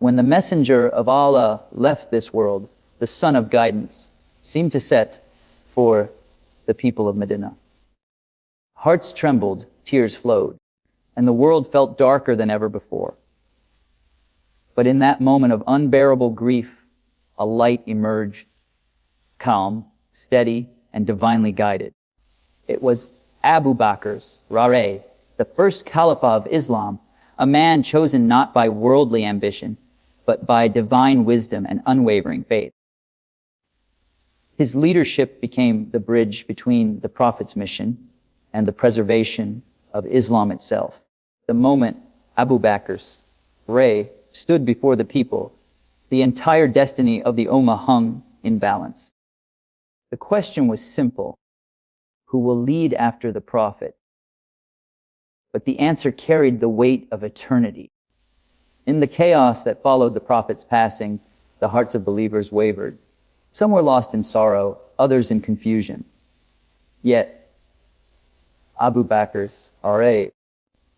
When the messenger of Allah left this world, the sun of guidance seemed to set for the people of Medina. Hearts trembled, tears flowed, and the world felt darker than ever before. But in that moment of unbearable grief, a light emerged, calm, steady, and divinely guided. It was Abu Bakr's Rare, the first Caliph of Islam, a man chosen not by worldly ambition, but by divine wisdom and unwavering faith. His leadership became the bridge between the Prophet's mission and the preservation of Islam itself. The moment Abu Bakr's Rare stood before the people, the entire destiny of the Ummah hung in balance. The question was simple: who will lead after the Prophet? But the answer carried the weight of eternity. In the chaos that followed the Prophet's passing, the hearts of believers wavered. Some were lost in sorrow, others in confusion. Yet, Abu Bakr's Rare,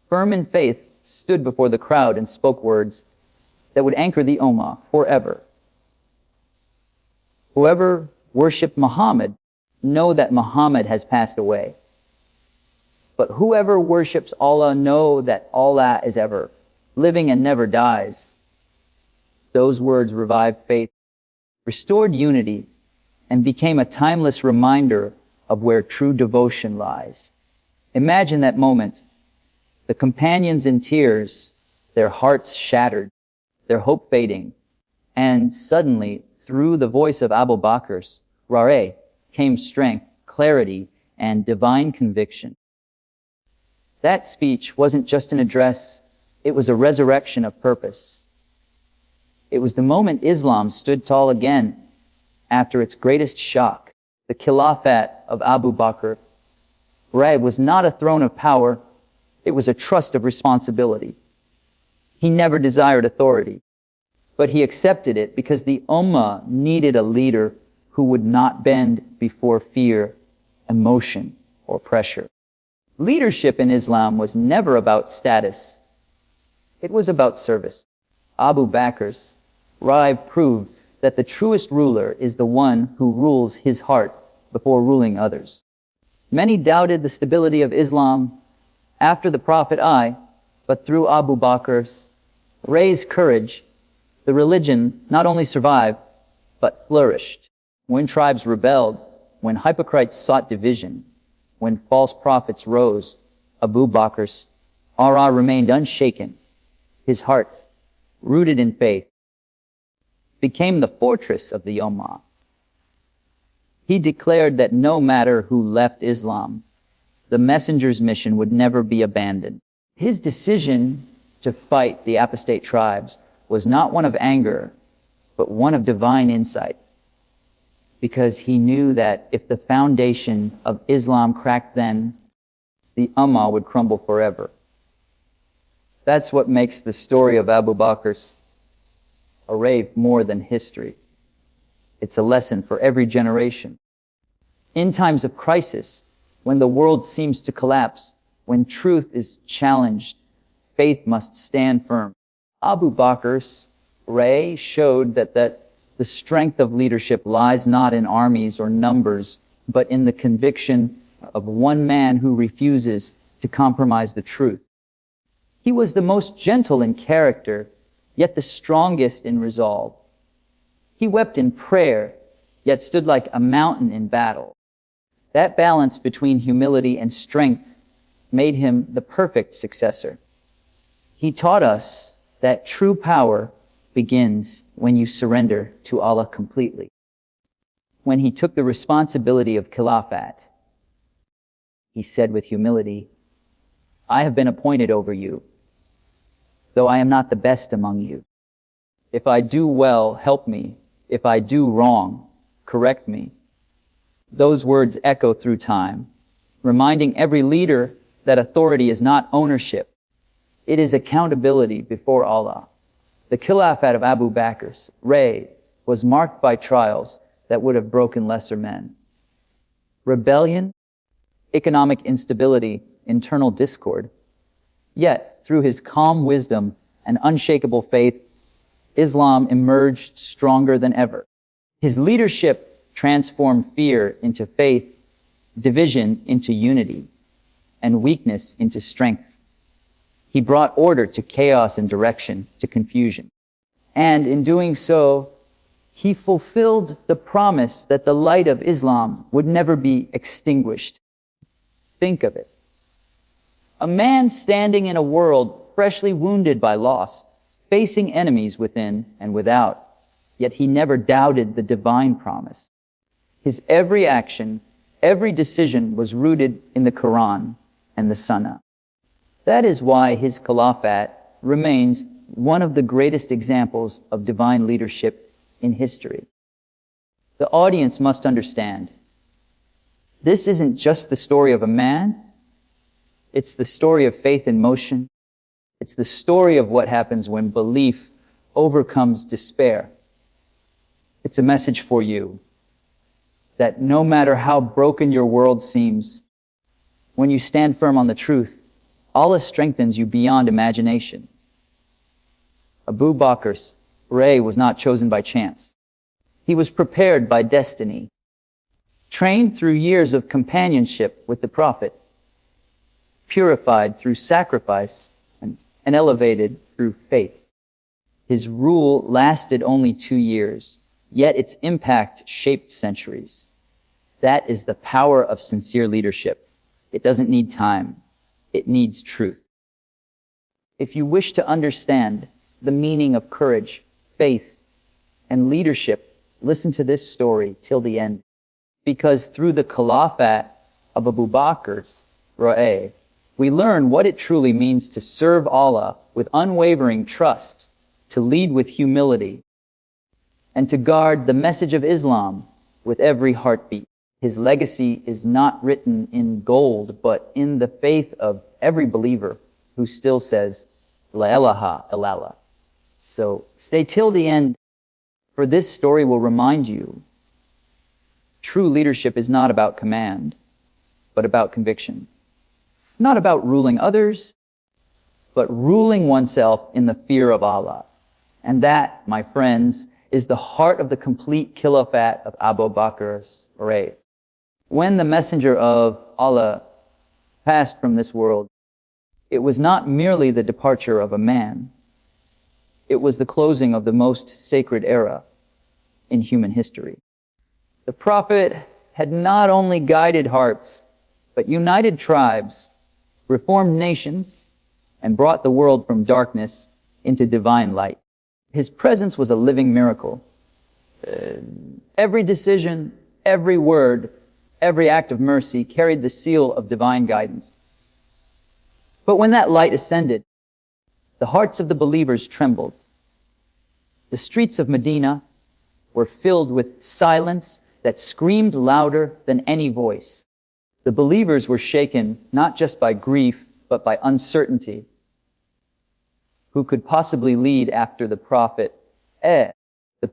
firm in faith, stood before the crowd and spoke words that would anchor the Ummah forever. Whoever worshipped Muhammad, know that Muhammad has passed away. But whoever worships Allah, know that Allah is ever living and never dies. Those words revived faith, restored unity, and became a timeless reminder of where true devotion lies. Imagine that moment. The companions in tears, their hearts shattered, their hope fading, and suddenly, through the voice of Abu Bakr's Rare, came strength, clarity, and divine conviction. That speech wasn't just an address, it was a resurrection of purpose. It was the moment Islam stood tall again after its greatest shock. The Khilafat of Abu Bakr was not a throne of power, it was a trust of responsibility. He never desired authority, but he accepted it because the Ummah needed a leader who would not bend before fear, emotion, or pressure. Leadership in Islam was never about status. It was about service. Abu Bakr's Rare proved that the truest ruler is the one who rules his heart before ruling others. Many doubted the stability of Islam after the Prophet but through Abu Bakr's Rare's courage, the religion not only survived, but flourished. When tribes rebelled, when hypocrites sought division, when false prophets rose, Abu Bakr's Rare remained unshaken. His heart, rooted in faith, became the fortress of the Ummah. He declared that no matter who left Islam, the messenger's mission would never be abandoned. His decision to fight the apostate tribes was not one of anger, but one of divine insight, because he knew that if the foundation of Islam cracked then, the Ummah would crumble forever. That's what makes the story of Abu Bakr's Rare more than history. It's a lesson for every generation. In times of crisis, when the world seems to collapse, when truth is challenged, faith must stand firm. Abu Bakr's Rare showed that the strength of leadership lies not in armies or numbers, but in the conviction of one man who refuses to compromise the truth. He was the most gentle in character, yet the strongest in resolve. He wept in prayer, yet stood like a mountain in battle. That balance between humility and strength made him the perfect successor. He taught us that true power begins when you surrender to Allah completely. When he took the responsibility of Khilafat, he said with humility, "I have been appointed over you, though I am not the best among you. If I do well, help me. If I do wrong, correct me." Those words echo through time, reminding every leader that authority is not ownership. It is accountability before Allah. The Khilafat of Abu Bakr's Rare was marked by trials that would have broken lesser men. Rebellion, economic instability, internal discord. Yet, through his calm wisdom and unshakable faith, Islam emerged stronger than ever. His leadership transformed fear into faith, division into unity, and weakness into strength. He brought order to chaos and direction to confusion. And in doing so, he fulfilled the promise that the light of Islam would never be extinguished. Think of it. A man standing in a world freshly wounded by loss, facing enemies within and without, yet he never doubted the divine promise. His every action, every decision was rooted in the Quran and the Sunnah. That is why his Caliphate remains one of the greatest examples of divine leadership in history. The audience must understand, this isn't just the story of a man, it's the story of faith in motion. It's the story of what happens when belief overcomes despair. It's a message for you that no matter how broken your world seems, when you stand firm on the truth, Allah strengthens you beyond imagination. Abu Bakr's Ray was not chosen by chance. He was prepared by destiny, trained through years of companionship with the Prophet, purified through sacrifice, and elevated through faith. His rule lasted only 2 years, yet its impact shaped centuries. That is the power of sincere leadership. It doesn't need time. It needs truth. If you wish to understand the meaning of courage, faith, and leadership, listen to this story till the end. Because through the Caliphate of Abu Bakr's Ra'ay, we learn what it truly means to serve Allah with unwavering trust, to lead with humility, and to guard the message of Islam with every heartbeat. His legacy is not written in gold, but in the faith of every believer who still says, La ilaha illallah. So stay till the end, for this story will remind you, true leadership is not about command, but about conviction. Not about ruling others, but ruling oneself in the fear of Allah. And that, my friends, is the heart of the complete Khilafat of Abu Bakr's reign. When the messenger of Allah passed from this world, it was not merely the departure of a man. It was the closing of the most sacred era in human history. The Prophet had not only guided hearts, but united tribes, reformed nations, and brought the world from darkness into divine light. His presence was a living miracle. Every decision, every word, every act of mercy carried the seal of divine guidance. But when that light ascended, the hearts of the believers trembled. The streets of Medina were filled with silence that screamed louder than any voice. The believers were shaken not just by grief, but by uncertainty. Who could possibly lead after the Prophet? The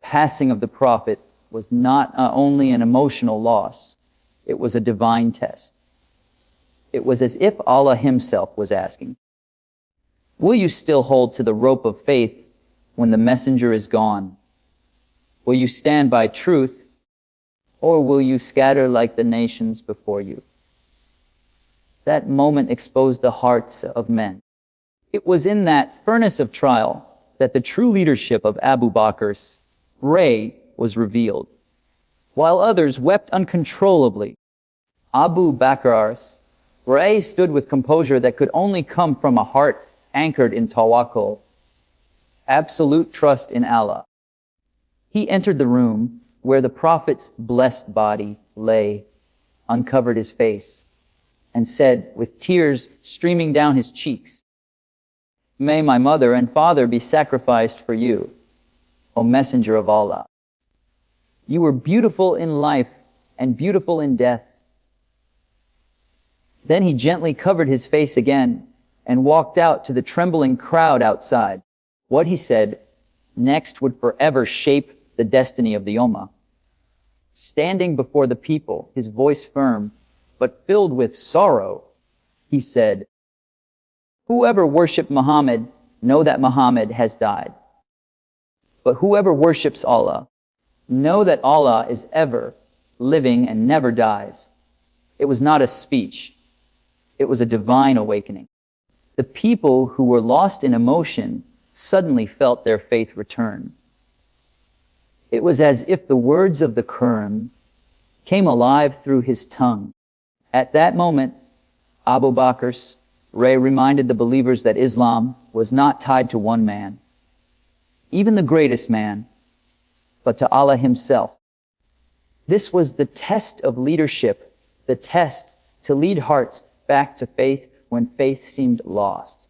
passing of the Prophet was not only an emotional loss, it was a divine test. It was as if Allah Himself was asking, will you still hold to the rope of faith when the messenger is gone? Will you stand by truth, or will you scatter like the nations before you? That moment exposed the hearts of men. It was in that furnace of trial that the true leadership of Abu Bakr's Ray was revealed. While others wept uncontrollably, Abu Bakr's Ray stood with composure that could only come from a heart anchored in tawakkul, absolute trust in Allah. He entered the room where the Prophet's blessed body lay, uncovered his face, and said, with tears streaming down his cheeks, may my mother and father be sacrificed for you, O Messenger of Allah. You were beautiful in life and beautiful in death. Then he gently covered his face again and walked out to the trembling crowd outside. What he said next would forever shape the destiny of the Ummah. Standing before the people, his voice firm, but filled with sorrow, he said, whoever worshipped Muhammad, know that Muhammad has died. But whoever worships Allah, know that Allah is ever living and never dies. It was not a speech. It was a divine awakening. The people who were lost in emotion suddenly felt their faith return. It was as if the words of the Quran came alive through his tongue. At that moment, Abu Bakr's Ray reminded the believers that Islam was not tied to one man, even the greatest man, but to Allah himself. This was the test of leadership, the test to lead hearts back to faith when faith seemed lost.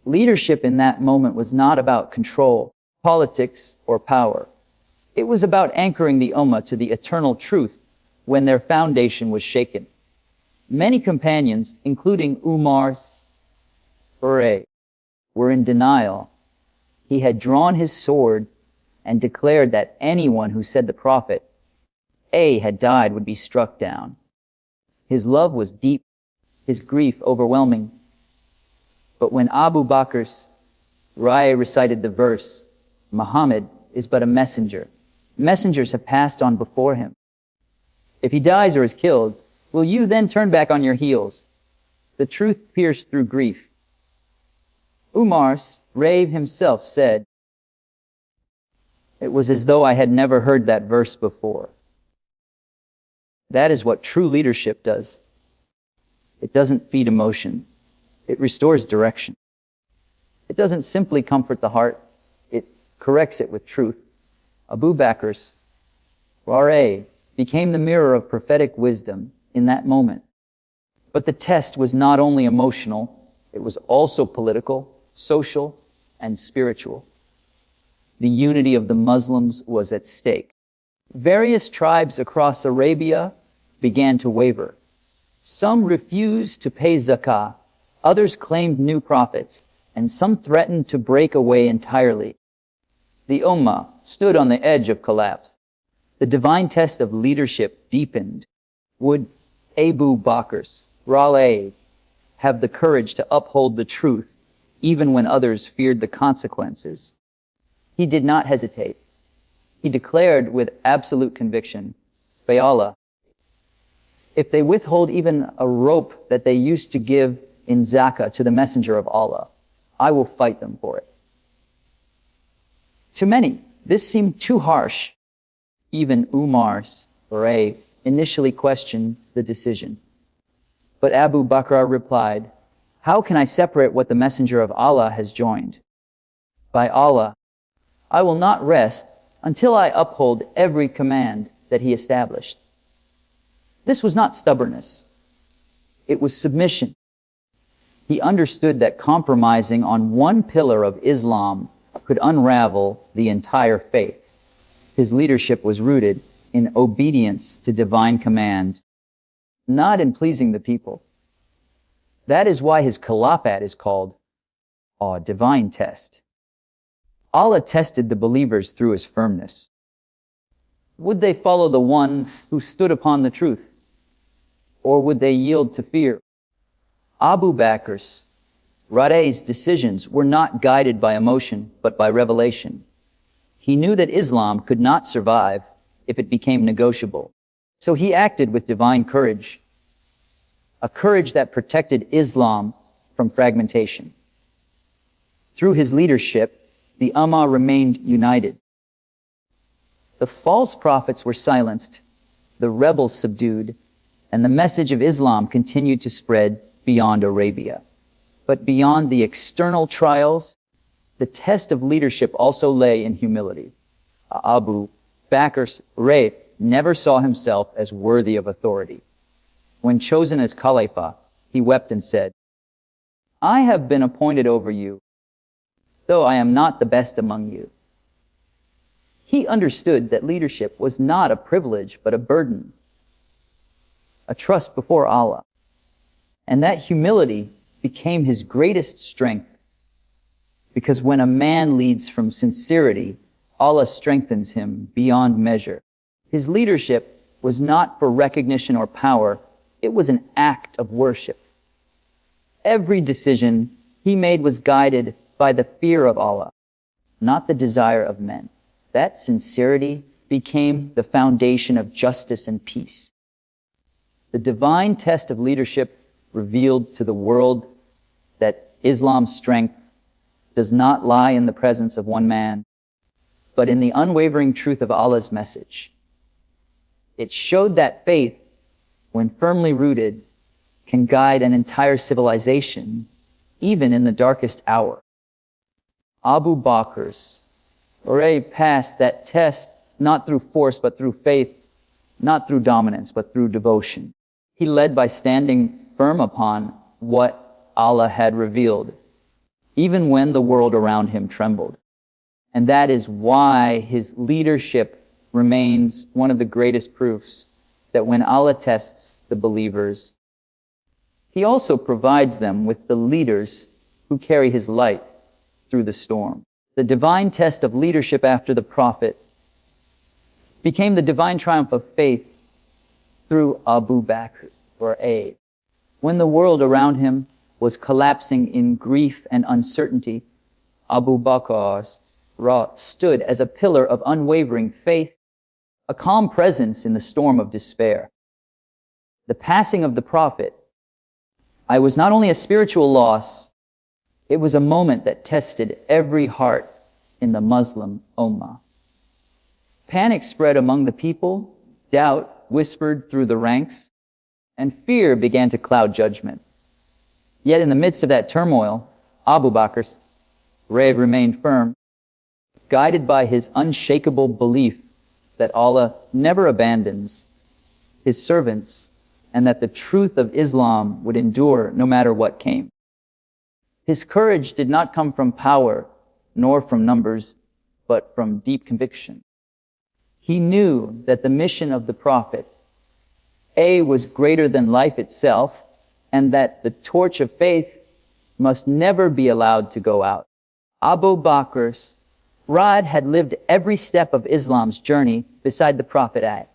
Leadership in that moment was not about control, politics, or power. It was about anchoring the Ummah to the eternal truth when their foundation was shaken. Many companions, including Umar's Ray, were in denial. He had drawn his sword and declared that anyone who said the Prophet A had died would be struck down. His love was deep, his grief overwhelming. But when Abu Bakr's Rai recited the verse, Muhammad is but a messenger. Messengers have passed on before him. If he dies or is killed, will you then turn back on your heels? The truth pierced through grief. Umar's Rai himself said, "It was as though I had never heard that verse before." That is what true leadership does. It doesn't feed emotion. It restores direction. It doesn't simply comfort the heart. It corrects it with truth. Abu Bakr's Rai became the mirror of prophetic wisdom in that moment. But the test was not only emotional, it was also political, social, and spiritual. The unity of the Muslims was at stake. Various tribes across Arabia began to waver. Some refused to pay zakah, others claimed new prophets, and some threatened to break away entirely. The Ummah stood on the edge of collapse. The divine test of leadership deepened. Would Abu Bakr's Rai have the courage to uphold the truth even when others feared the consequences? He did not hesitate. He declared with absolute conviction, "By Allah, if they withhold even a rope that they used to give in zakah to the messenger of Allah, I will fight them for it." To many, this seemed too harsh. Even Umar's Rai initially questioned the decision. But Abu Bakr replied, "How can I separate what the messenger of Allah has joined? By Allah, I will not rest until I uphold every command that he established." This was not stubbornness. It was submission. He understood that compromising on one pillar of Islam could unravel the entire faith. His leadership was rooted in obedience to divine command, not in pleasing the people. That is why his Khilafat is called a divine test. Allah tested the believers through his firmness. Would they follow the one who stood upon the truth? Or would they yield to fear? Abu Bakr's Rai's decisions were not guided by emotion, but by revelation. He knew that Islam could not survive if it became negotiable. So he acted with divine courage, a courage that protected Islam from fragmentation. Through his leadership, the Ummah remained united. The false prophets were silenced, the rebels subdued, and the message of Islam continued to spread beyond Arabia. But beyond the external trials, the test of leadership also lay in humility. Abu Bakr's Rai never saw himself as worthy of authority. When chosen as Khalifah, he wept and said, "I have been appointed over you, though I am not the best among you." He understood that leadership was not a privilege, but a burden, a trust before Allah. And that humility became his greatest strength. Because when a man leads from sincerity, Allah strengthens him beyond measure. His leadership was not for recognition or power, it was an act of worship. Every decision he made was guided by the fear of Allah. not the desire of men. That sincerity became the foundation of justice and peace. The divine test of leadership revealed to the world that Islam's strength does not lie in the presence of one man, but in the unwavering truth of Allah's message. It showed that faith, when firmly rooted, can guide an entire civilization, even in the darkest hour. Abu Bakr's passed that test not through force but through faith, not through dominance but through devotion. He led by standing firm upon what Allah had revealed, even when the world around him trembled. And that is why his leadership remains one of the greatest proofs that when Allah tests the believers, He also provides them with the leaders who carry His light through the storm. The divine test of leadership after the Prophet became the divine triumph of faith through Abu Bakr, When the world around him was collapsing in grief and uncertainty, Abu Bakr stood as a pillar of unwavering faith, a calm presence in the storm of despair. The passing of the Prophet was not only a spiritual loss, it was a moment that tested every heart in the Muslim Ummah. Panic spread among the people, doubt whispered through the ranks, and fear began to cloud judgment. Yet in the midst of that turmoil, Abu Bakr remained firm, guided by his unshakable belief that Allah never abandons His servants and that the truth of Islam would endure no matter what came. His courage did not come from power nor from numbers, but from deep conviction. He knew that the mission of the Prophet was greater than life itself, and that the torch of faith must never be allowed to go out. Abu Bakr's had lived every step of Islam's journey beside the Prophet.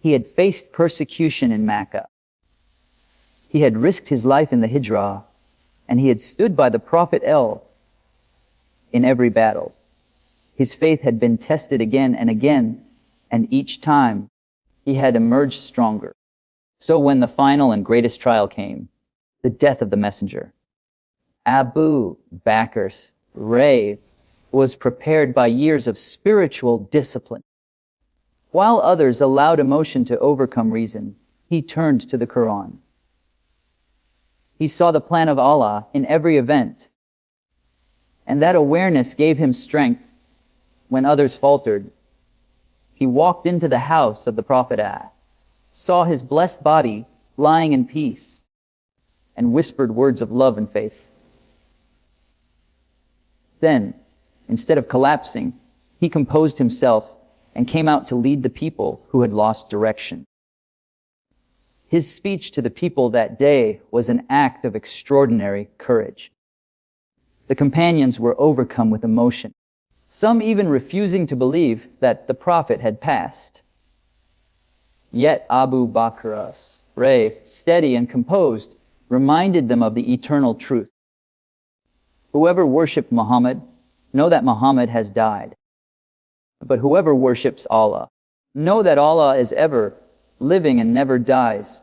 He had faced persecution in Mecca. He had risked his life in the Hijrah, and he had stood by the Prophet in every battle. His faith had been tested again and again, and each time he had emerged stronger. So when the final and greatest trial came, the death of the messenger, Abu Bakr's was prepared by years of spiritual discipline. While others allowed emotion to overcome reason, he turned to the Quran. He saw the plan of Allah in every event, and that awareness gave him strength when others faltered. He walked into the house of the Prophet, saw his blessed body lying in peace, and whispered words of love and faith. Then, instead of collapsing, he composed himself and came out to lead the people who had lost direction. His speech to the people that day was an act of extraordinary courage. The companions were overcome with emotion, some even refusing to believe that the Prophet had passed. Yet Abu Bakr's steady and composed, reminded them of the eternal truth. Whoever worshipped Muhammad, know that Muhammad has died. But whoever worships Allah, know that Allah is ever living and never dies.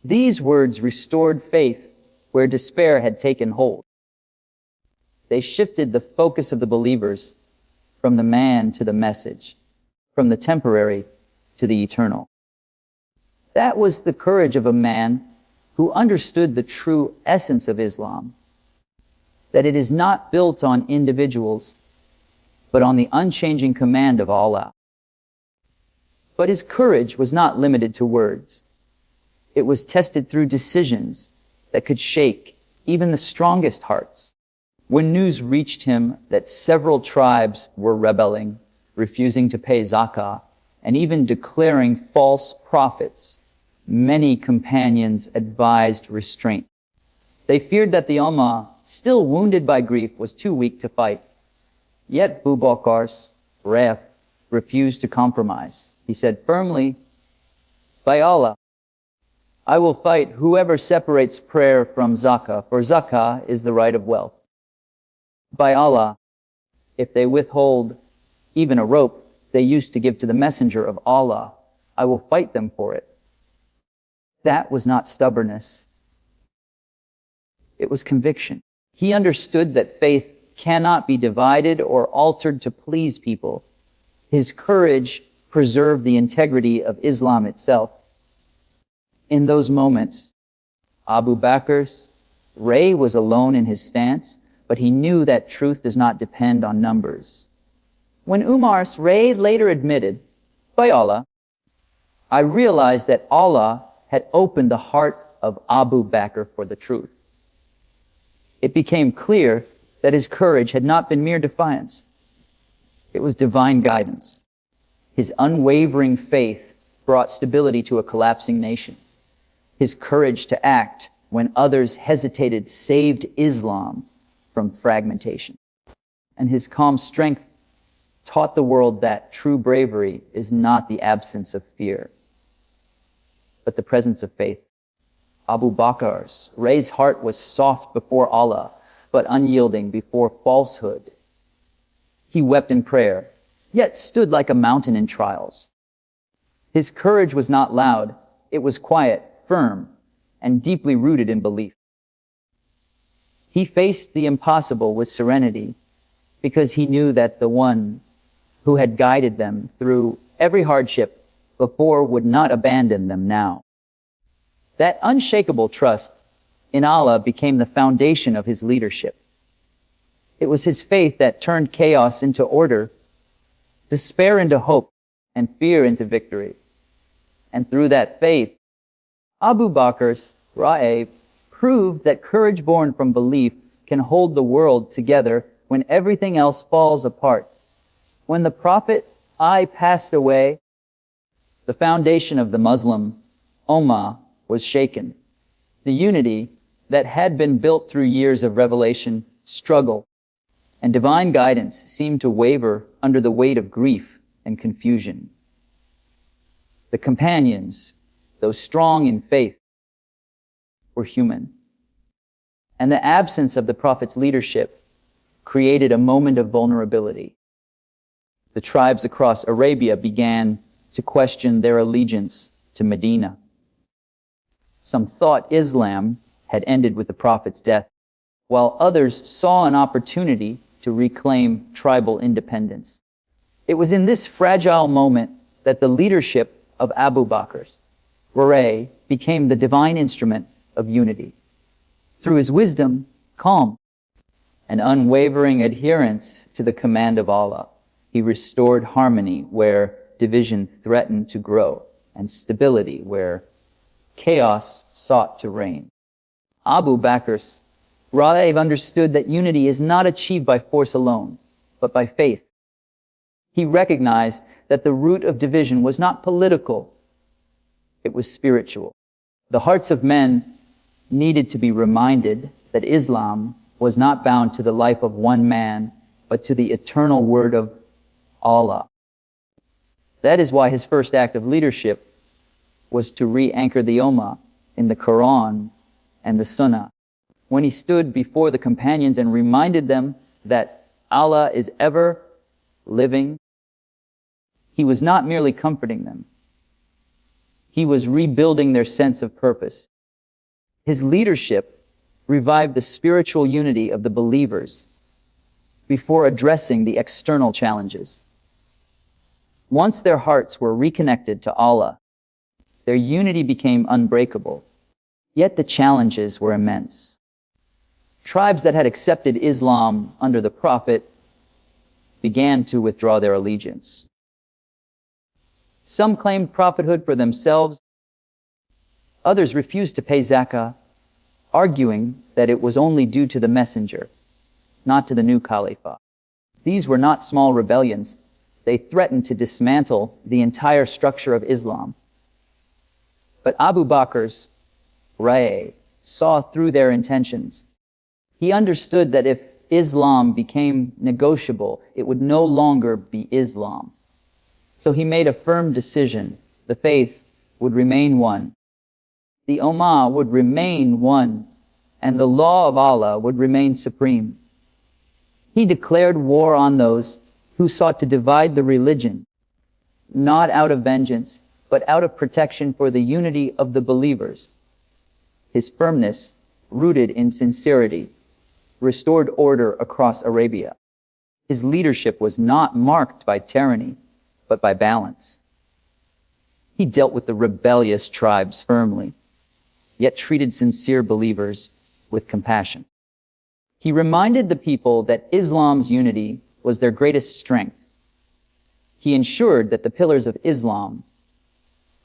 These words restored faith where despair had taken hold. They shifted the focus of the believers from the man to the message, from the temporary to the eternal. That was the courage of a man who understood the true essence of Islam, that it is not built on individuals, but on the unchanging command of Allah. But his courage was not limited to words. It was tested through decisions that could shake even the strongest hearts. When news reached him that several tribes were rebelling, refusing to pay zakah, and even declaring false prophets, many companions advised restraint. They feared that the Ummah, still wounded by grief, was too weak to fight. Yet Abu Bakr's refused to compromise. He said firmly, "By Allah, I will fight whoever separates prayer from zakah, for zakah is the right of wealth. By Allah, If they withhold even a rope they used to give to the messenger of Allah, I will fight them for it. That was not stubbornness. It was conviction. He understood that faith cannot be divided or altered to please people. His courage preserved the integrity of Islam itself. In those moments, Abu Bakr's Ray was alone in his stance, but he knew that truth does not depend on numbers. When Umar's Ray later admitted, by Allah, I realized that Allah had opened the heart of Abu Bakr for the truth. It became clear that his courage had not been mere defiance. It was divine guidance. His unwavering faith brought stability to a collapsing nation. His courage to act when others hesitated saved Islam from fragmentation. And his calm strength taught the world that true bravery is not the absence of fear, but the presence of faith. Abu Bakr's Ray's heart was soft before Allah, but unyielding before falsehood. He wept in prayer, yet stood like a mountain in trials. His courage was not loud, it was quiet, firm, and deeply rooted in belief. He faced the impossible with serenity because he knew that the one who had guided them through every hardship before would not abandon them now. That unshakable trust in Allah became the foundation of his leadership. It was his faith that turned chaos into order, despair into hope, and fear into victory. And through that faith, Abu Bakr's Ra'ay proved that courage born from belief can hold the world together when everything else falls apart. When the Prophet I passed away, the foundation of the Muslim Ummah was shaken. The unity that had been built through years of revelation, struggle, and divine guidance seemed to waver under the weight of grief and confusion. The companions, though strong in faith, were human. And the absence of the Prophet's leadership created a moment of vulnerability. The tribes across Arabia began to question their allegiance to Medina. Some thought Islam had ended with the Prophet's death, while others saw an opportunity to reclaim tribal independence. It was in this fragile moment that the leadership of Abu Bakr's Ra'ay became the divine instrument of unity. Through his wisdom, calm, and unwavering adherence to the command of Allah, he restored harmony where division threatened to grow, and stability where chaos sought to reign. Abu Bakr's Ra'ay understood that unity is not achieved by force alone, but by faith. He recognized that the root of division was not political, it was spiritual. The hearts of men needed to be reminded that Islam was not bound to the life of one man, but to the eternal word of Allah. That is why his first act of leadership was to re-anchor the Ummah in the Quran and the Sunnah. When he stood before the companions and reminded them that Allah is ever living, he was not merely comforting them. He was rebuilding their sense of purpose. His leadership revived the spiritual unity of the believers before addressing the external challenges. Once their hearts were reconnected to Allah, their unity became unbreakable. Yet the challenges were immense. Tribes that had accepted Islam under the Prophet began to withdraw their allegiance. Some claimed prophethood for themselves. Others refused to pay zakah, arguing that it was only due to the messenger, not to the new Khalifah. These were not small rebellions. They threatened to dismantle the entire structure of Islam. But Abu Bakr's Ra'ay saw through their intentions. He understood that if Islam became negotiable, it would no longer be Islam. So he made a firm decision. The faith would remain one. The Ummah would remain one, and the law of Allah would remain supreme. He declared war on those who sought to divide the religion, not out of vengeance, but out of protection for the unity of the believers. His firmness, rooted in sincerity, restored order across Arabia. His leadership was not marked by tyranny, but by balance. He dealt with the rebellious tribes firmly, yet treated sincere believers with compassion. He reminded the people that Islam's unity was their greatest strength. He ensured that the pillars of Islam,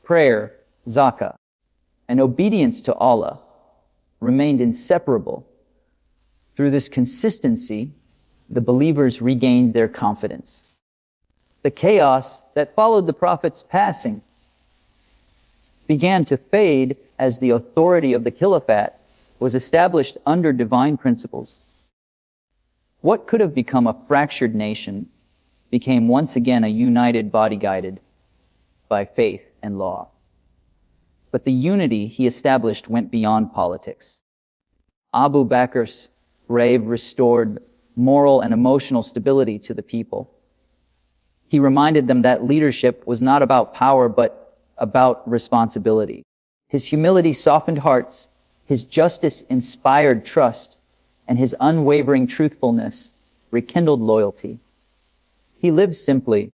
prayer, zakah, and obedience to Allah, remained inseparable. Through this consistency, the believers regained their confidence. The chaos that followed the Prophet's passing began to fade as the authority of the Khilafat was established under divine principles. What could have become a fractured nation became once again a united body guided by faith and law. But the unity he established went beyond politics. Abu Bakr's reign restored moral and emotional stability to the people. He reminded them that leadership was not about power, but about responsibility. His humility softened hearts, his justice inspired trust, and his unwavering truthfulness rekindled loyalty. He lived simply,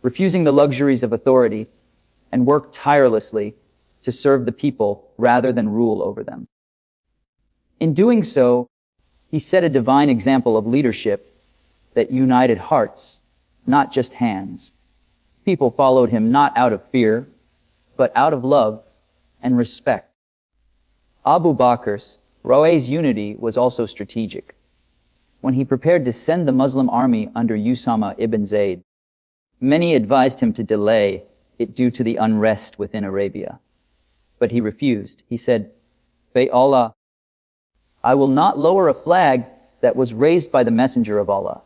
refusing the luxuries of authority, and worked tirelessly to serve the people rather than rule over them. In doing so, he set a divine example of leadership that united hearts, not just hands. People followed him not out of fear, but out of love and respect. Abu Bakr's unity was also strategic. When he prepared to send the Muslim army under Usama ibn Zayd, many advised him to delay it due to the unrest within Arabia. But he refused. He said, "By Allah, I will not lower a flag that was raised by the Messenger of Allah."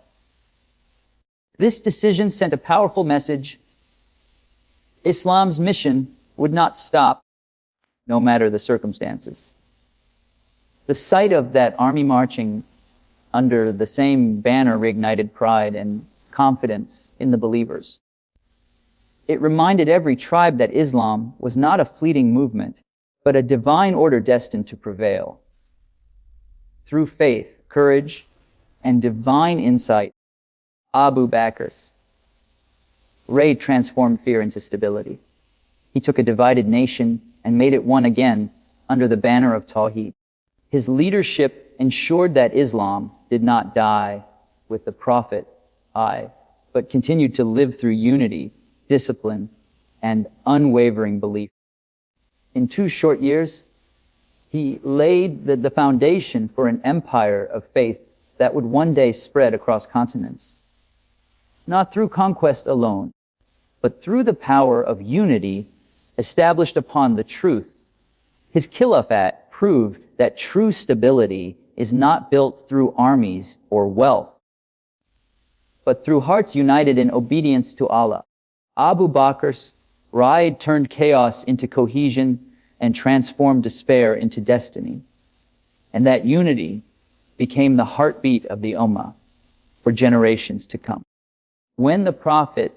This decision sent a powerful message. Islam's mission would not stop, no matter the circumstances. The sight of that army marching under the same banner reignited pride and confidence in the believers. It reminded every tribe that Islam was not a fleeting movement, but a divine order destined to prevail. Through faith, courage, and divine insight, Abu Bakr's reign transformed fear into stability. He took a divided nation and made it one again under the banner of Tawheed. His leadership ensured that Islam did not die with the Prophet, but continued to live through unity, discipline, and unwavering belief. In 2 short years, he laid the foundation for an empire of faith that would one day spread across continents. Not through conquest alone, but through the power of unity established upon the truth. His Khilafat proved that true stability is not built through armies or wealth, but through hearts united in obedience to Allah. Abu Bakr's ride turned chaos into cohesion and transformed despair into destiny. And that unity became the heartbeat of the Ummah for generations to come. When the Prophet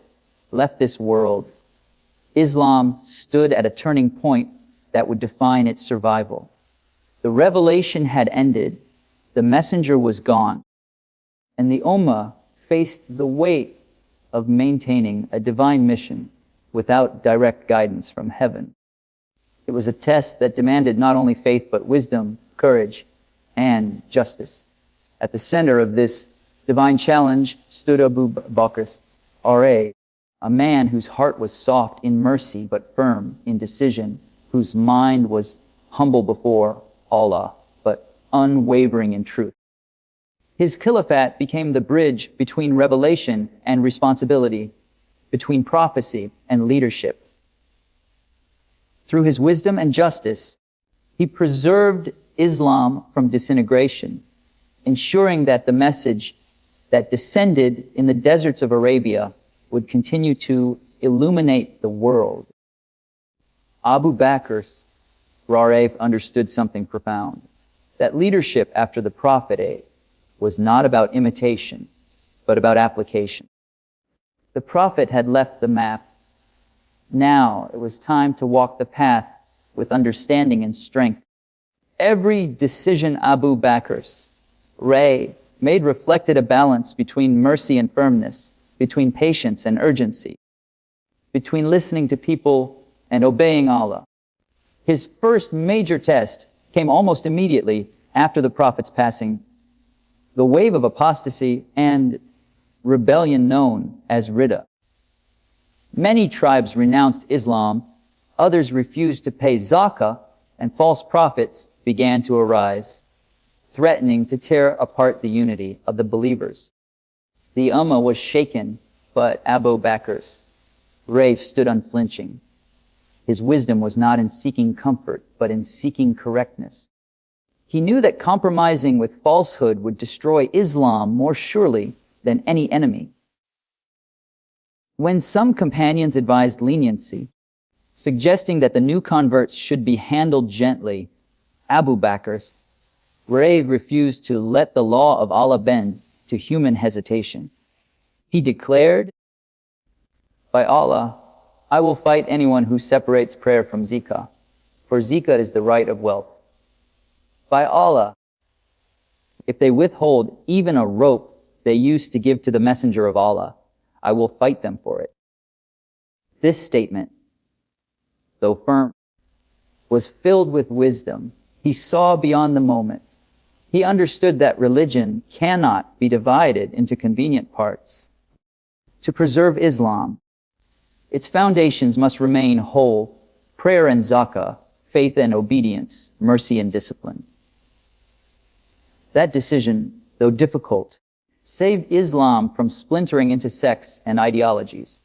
left this world, Islam stood at a turning point that would define its survival. The revelation had ended, the messenger was gone, and the Ummah faced the weight of maintaining a divine mission without direct guidance from heaven. It was a test that demanded not only faith but wisdom, courage, and justice. At the center of this divine challenge stood Abu Bakr's a man whose heart was soft in mercy but firm in decision, whose mind was humble before Allah but unwavering in truth. His Khilafat became the bridge between revelation and responsibility, between prophecy and leadership. Through his wisdom and justice, he preserved Islam from disintegration, ensuring that the message that descended in the deserts of Arabia would continue to illuminate the world. Abu Bakr's understood something profound, that leadership after the Prophet was not about imitation, but about application. The Prophet had left the map. Now it was time to walk the path with understanding and strength. Every decision Abu Bakr's made reflected a balance between mercy and firmness, between patience and urgency, between listening to people and obeying Allah. His first major test came almost immediately after the Prophet's passing, the wave of apostasy and rebellion known as Ridda. Many tribes renounced Islam, others refused to pay zakah, and false prophets began to arise, threatening to tear apart the unity of the believers. The Ummah was shaken, but Abu Bakr's stood unflinching. His wisdom was not in seeking comfort, but in seeking correctness. He knew that compromising with falsehood would destroy Islam more surely than any enemy. When some companions advised leniency, suggesting that the new converts should be handled gently, Abu Bakr's refused to let the law of Allah bend to human hesitation. He declared, "By Allah, I will fight anyone who separates prayer from zakah, for zakah is the right of wealth. By Allah, if they withhold even a rope they used to give to the messenger of Allah, I will fight them for it." This statement, though firm, was filled with wisdom. He saw beyond the moment. He understood that religion cannot be divided into convenient parts. To preserve Islam, its foundations must remain whole: prayer and zakah, faith and obedience, mercy and discipline. That decision, though difficult, saved Islam from splintering into sects and ideologies.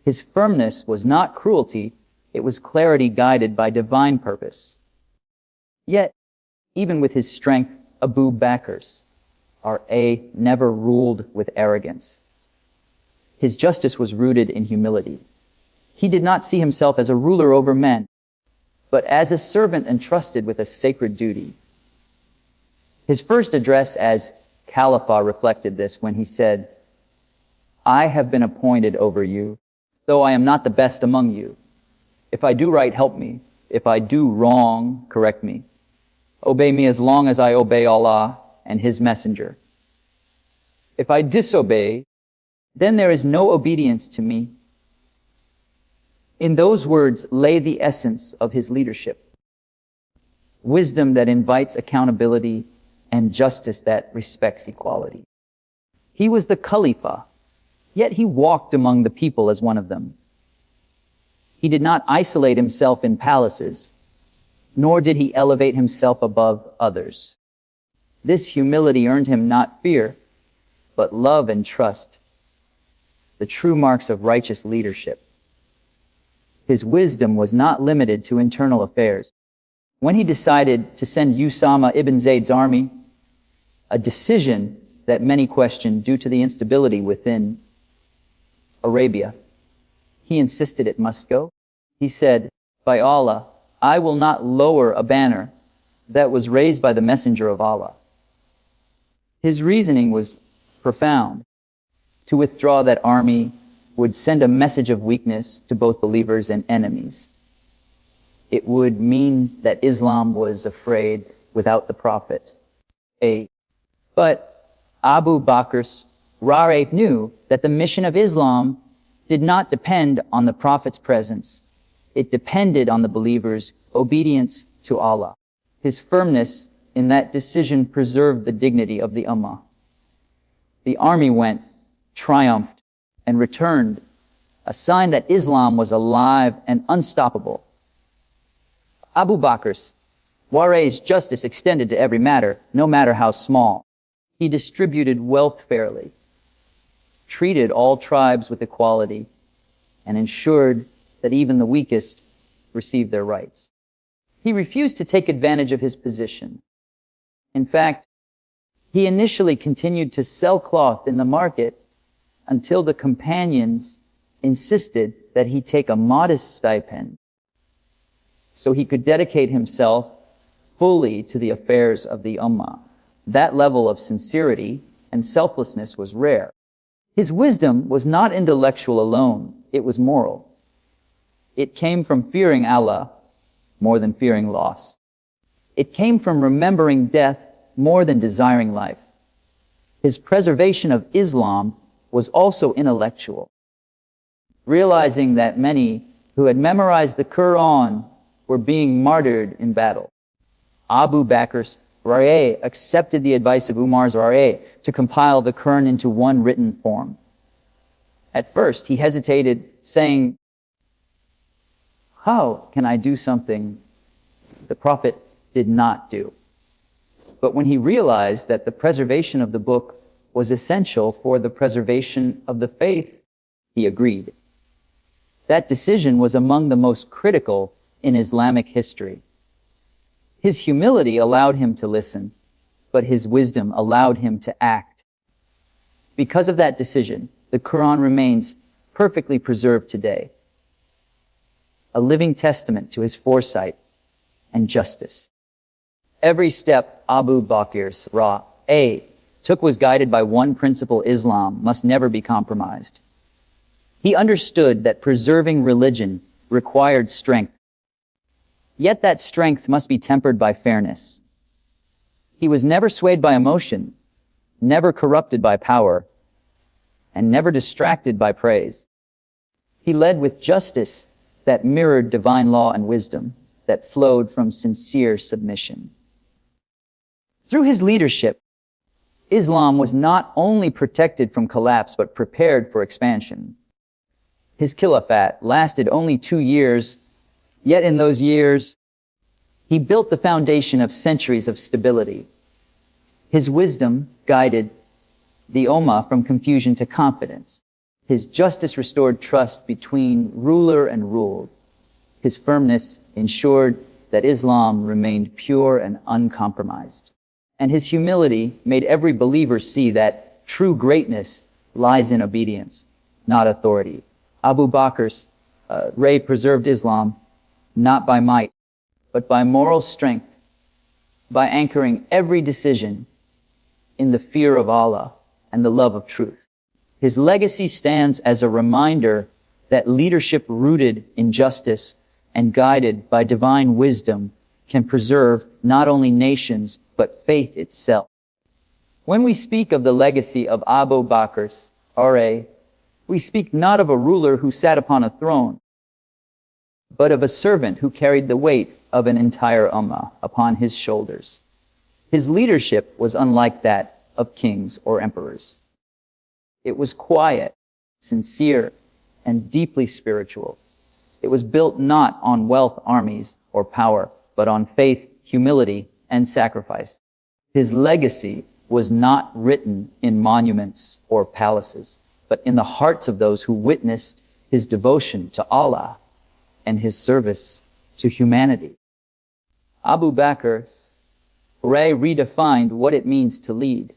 His firmness was not cruelty, it was clarity guided by divine purpose. Yet, even with his strength, Abu Bakr's never ruled with arrogance. His justice was rooted in humility. He did not see himself as a ruler over men, but as a servant entrusted with a sacred duty. His first address as Khalifah reflected this when he said, "I have been appointed over you, though I am not the best among you. If I do right, help me. If I do wrong, correct me. Obey me as long as I obey Allah and His Messenger. If I disobey, then there is no obedience to me." In those words lay the essence of his leadership. Wisdom that invites accountability and justice that respects equality. He was the Khalifah, yet he walked among the people as one of them. He did not isolate himself in palaces, nor did he elevate himself above others. This humility earned him not fear, but love and trust, the true marks of righteous leadership. His wisdom was not limited to internal affairs. When he decided to send Usama ibn Zayd's army, a decision that many questioned due to the instability within Arabia, he insisted it must go. He said, "By Allah, I will not lower a banner that was raised by the messenger of Allah." His reasoning was profound. To withdraw that army would send a message of weakness to both believers and enemies. It would mean that Islam was afraid without the Prophet. But Abu Bakr's knew that the mission of Islam did not depend on the Prophet's presence. It depended on the believers' obedience to Allah. His firmness in that decision preserved the dignity of the Ummah. The army went, triumphed, and returned, a sign that Islam was alive and unstoppable. Abu Bakr's justice extended to every matter, no matter how small. He distributed wealth fairly, treated all tribes with equality, and ensured that even the weakest received their rights. He refused to take advantage of his position. In fact, he initially continued to sell cloth in the market until the companions insisted that he take a modest stipend so he could dedicate himself fully to the affairs of the Ummah. That level of sincerity and selflessness was rare. His wisdom was not intellectual alone, it was moral. It came from fearing Allah more than fearing loss. It came from remembering death more than desiring life. His preservation of Islam was also intellectual, realizing that many who had memorized the Quran were being martyred in battle. Abu Bakr's Ra'ay accepted the advice of Umar's Ra'ay to compile the Quran into one written form. At first, he hesitated, saying, "How can I do something the Prophet did not do?" But when he realized that the preservation of the book was essential for the preservation of the faith, he agreed. That decision was among the most critical in Islamic history. His humility allowed him to listen, but his wisdom allowed him to act. Because of that decision, the Quran remains perfectly preserved today, a living testament to his foresight and justice. Every step Abu Bakr's Ra'ay took was guided by one principle: Islam must never be compromised. He understood that preserving religion required strength, yet that strength must be tempered by fairness. He was never swayed by emotion, never corrupted by power, and never distracted by praise. He led with justice that mirrored divine law and wisdom that flowed from sincere submission. Through his leadership, Islam was not only protected from collapse but prepared for expansion. His Khilafat lasted only 2 years, yet in those years, he built the foundation of centuries of stability. His wisdom guided the Ummah from confusion to confidence. His justice restored trust between ruler and ruled. His firmness ensured that Islam remained pure and uncompromised. And his humility made every believer see that true greatness lies in obedience, not authority. Abu Bakr's Ray preserved Islam not by might, but by moral strength, by anchoring every decision in the fear of Allah and the love of truth. His legacy stands as a reminder that leadership rooted in justice and guided by divine wisdom can preserve not only nations, but faith itself. When we speak of the legacy of Abu Bakr's Ra'ay, we speak not of a ruler who sat upon a throne, but of a servant who carried the weight of an entire ummah upon his shoulders. His leadership was unlike that of kings or emperors. It was quiet, sincere, and deeply spiritual. It was built not on wealth, armies, or power, but on faith, humility, and sacrifice. His legacy was not written in monuments or palaces, but in the hearts of those who witnessed his devotion to Allah and his service to humanity. Abu Bakr's Ray redefined what it means to lead.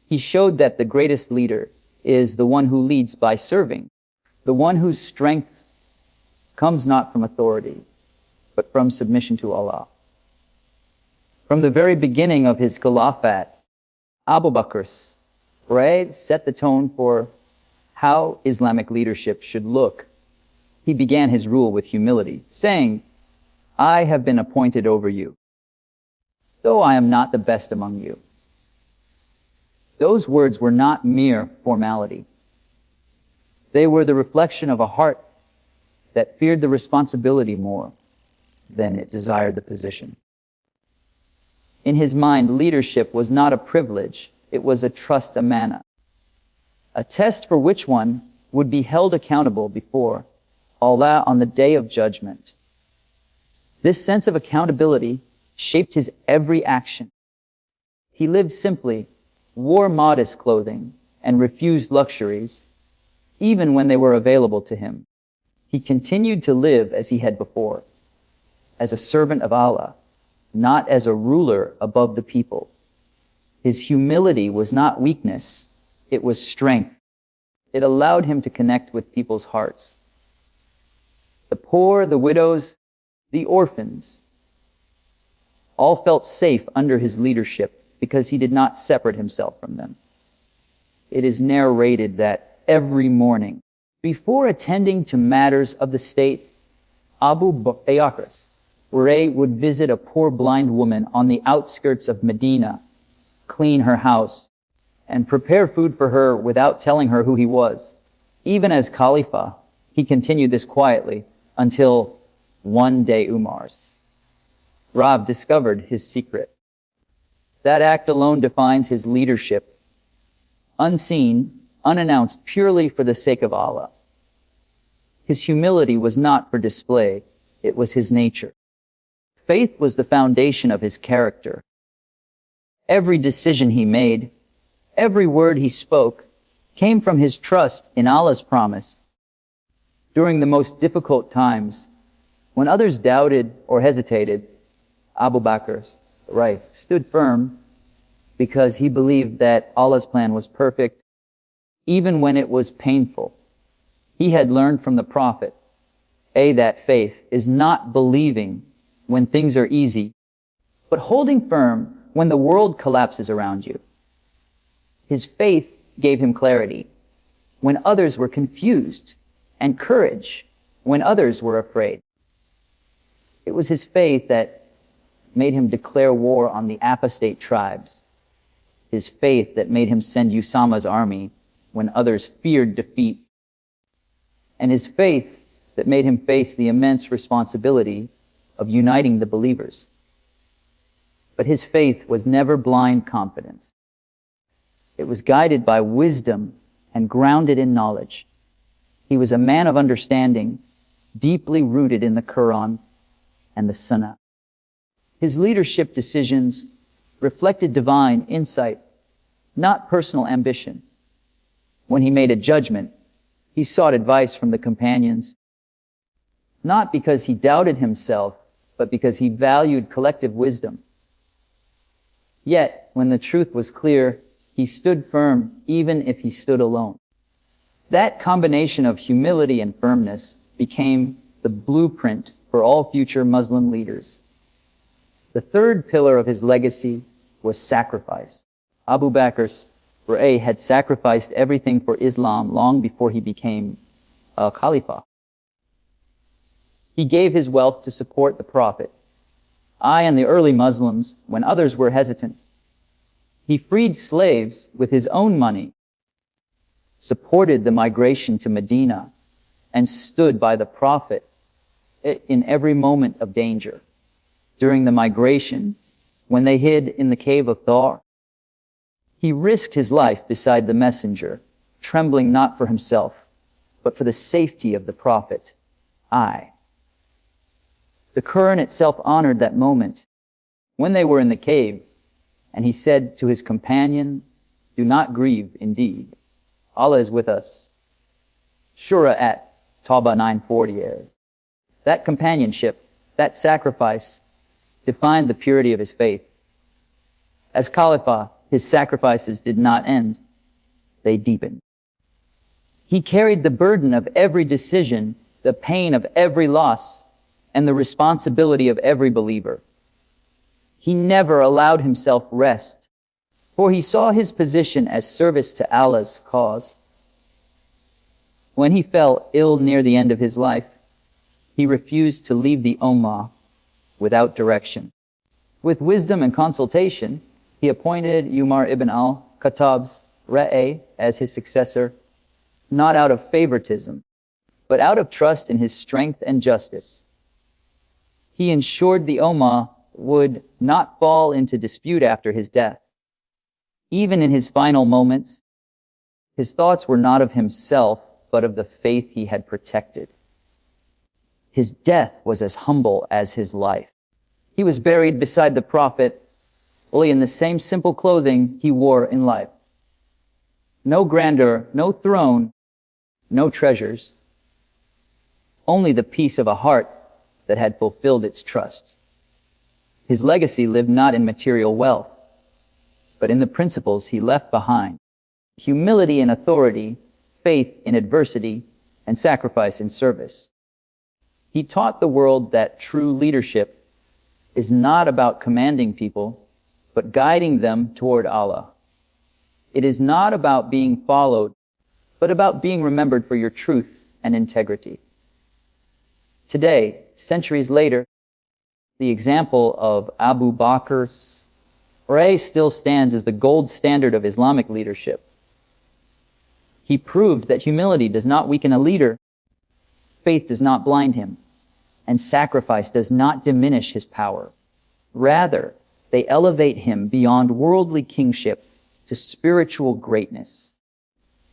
He showed that the greatest leader is the one who leads by serving, the one whose strength comes not from authority, but from submission to Allah. From the very beginning of his Khilafat, Abu Bakr's Ray set the tone for how Islamic leadership should look. He began his rule with humility, saying, "I have been appointed over you, though I am not the best among you." Those words were not mere formality. They were the reflection of a heart that feared the responsibility more than it desired the position. In his mind, leadership was not a privilege, it was a trust amana, a test for which one would be held accountable before Allah on the day of judgment. This sense of accountability shaped his every action. He lived simply, wore modest clothing, and refused luxuries, even when they were available to him. He continued to live as he had before, as a servant of Allah, not as a ruler above the people. His humility was not weakness, it was strength. It allowed him to connect with people's hearts. The poor, the widows, the orphans, all felt safe under his leadership because he did not separate himself from them. It is narrated that every morning, before attending to matters of the state, Abu Bakr would visit a poor blind woman on the outskirts of Medina, clean her house, and prepare food for her without telling her who he was. Even as Khalifah, he continued this quietly until one day Umar's Rab discovered his secret. That act alone defines his leadership, unseen, unannounced, purely for the sake of Allah. His humility was not for display, it was his nature. Faith was the foundation of his character. Every decision he made, every word he spoke, came from his trust in Allah's promise. During the most difficult times, when others doubted or hesitated, Abu Bakr stood firm because he believed that Allah's plan was perfect, even when it was painful. He had learned from the Prophet, that faith is not believing when things are easy, but holding firm when the world collapses around you. His faith gave him clarity when others were confused, and courage when others were afraid. It was his faith that made him declare war on the apostate tribes. His faith that made him send Usama's army when others feared defeat. And his faith that made him face the immense responsibility of uniting the believers. But his faith was never blind confidence. It was guided by wisdom and grounded in knowledge. He was a man of understanding, deeply rooted in the Quran and the Sunnah. His leadership decisions reflected divine insight, not personal ambition. When he made a judgment, he sought advice from the companions, not because he doubted himself, but because he valued collective wisdom. Yet, when the truth was clear, he stood firm even if he stood alone. That combination of humility and firmness became the blueprint for all future Muslim leaders. The third pillar of his legacy was sacrifice. Abu Bakr had sacrificed everything for Islam long before he became a Khalifah. He gave his wealth to support the Prophet, and the early Muslims when others were hesitant. He freed slaves with his own money, supported the migration to Medina, and stood by the Prophet in every moment of danger. During the migration, when they hid in the cave of Thar, he risked his life beside the messenger, trembling not for himself, but for the safety of the Prophet. The Quran itself honored that moment when they were in the cave, and he said to his companion, "Do not grieve, indeed. Allah is with us." Surah at Tawbah 940. That companionship, that sacrifice, defined the purity of his faith. As Khalifah, his sacrifices did not end. They deepened. He carried the burden of every decision, the pain of every loss, and the responsibility of every believer. He never allowed himself rest, for he saw his position as service to Allah's cause. When he fell ill near the end of his life, he refused to leave the Ummah without direction. With wisdom and consultation, he appointed Umar ibn al-Khattab's as his successor, not out of favoritism, but out of trust in his strength and justice. He ensured the Ummah would not fall into dispute after his death. Even in his final moments, his thoughts were not of himself, but of the faith he had protected. His death was as humble as his life. He was buried beside the Prophet, only in the same simple clothing he wore in life. No grandeur, no throne, no treasures, only the peace of a heart that had fulfilled its trust. His legacy lived not in material wealth, but in the principles he left behind: humility in authority, faith in adversity, and sacrifice in service. He taught the world that true leadership is not about commanding people, but guiding them toward Allah. It is not about being followed, but about being remembered for your truth and integrity. Today, centuries later, the example of Abu Bakr's still stands as the gold standard of Islamic leadership. He proved that humility does not weaken a leader, faith does not blind him, and sacrifice does not diminish his power. Rather, they elevate him beyond worldly kingship to spiritual greatness.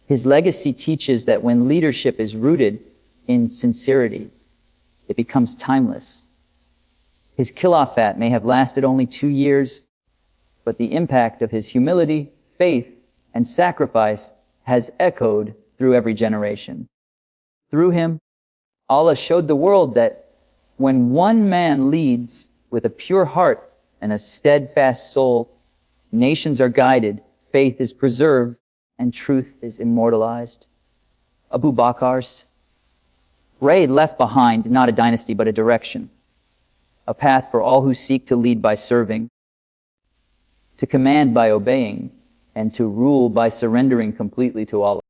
His legacy teaches that when leadership is rooted in sincerity, it becomes timeless. His Khilafat may have lasted only 2 years, but the impact of his humility, faith, and sacrifice has echoed through every generation. Through him, Allah showed the world that when one man leads with a pure heart and a steadfast soul, nations are guided, faith is preserved, and truth is immortalized. Abu Bakr's raid left behind not a dynasty but a direction, a path for all who seek to lead by serving, to command by obeying, and to rule by surrendering completely to Allah.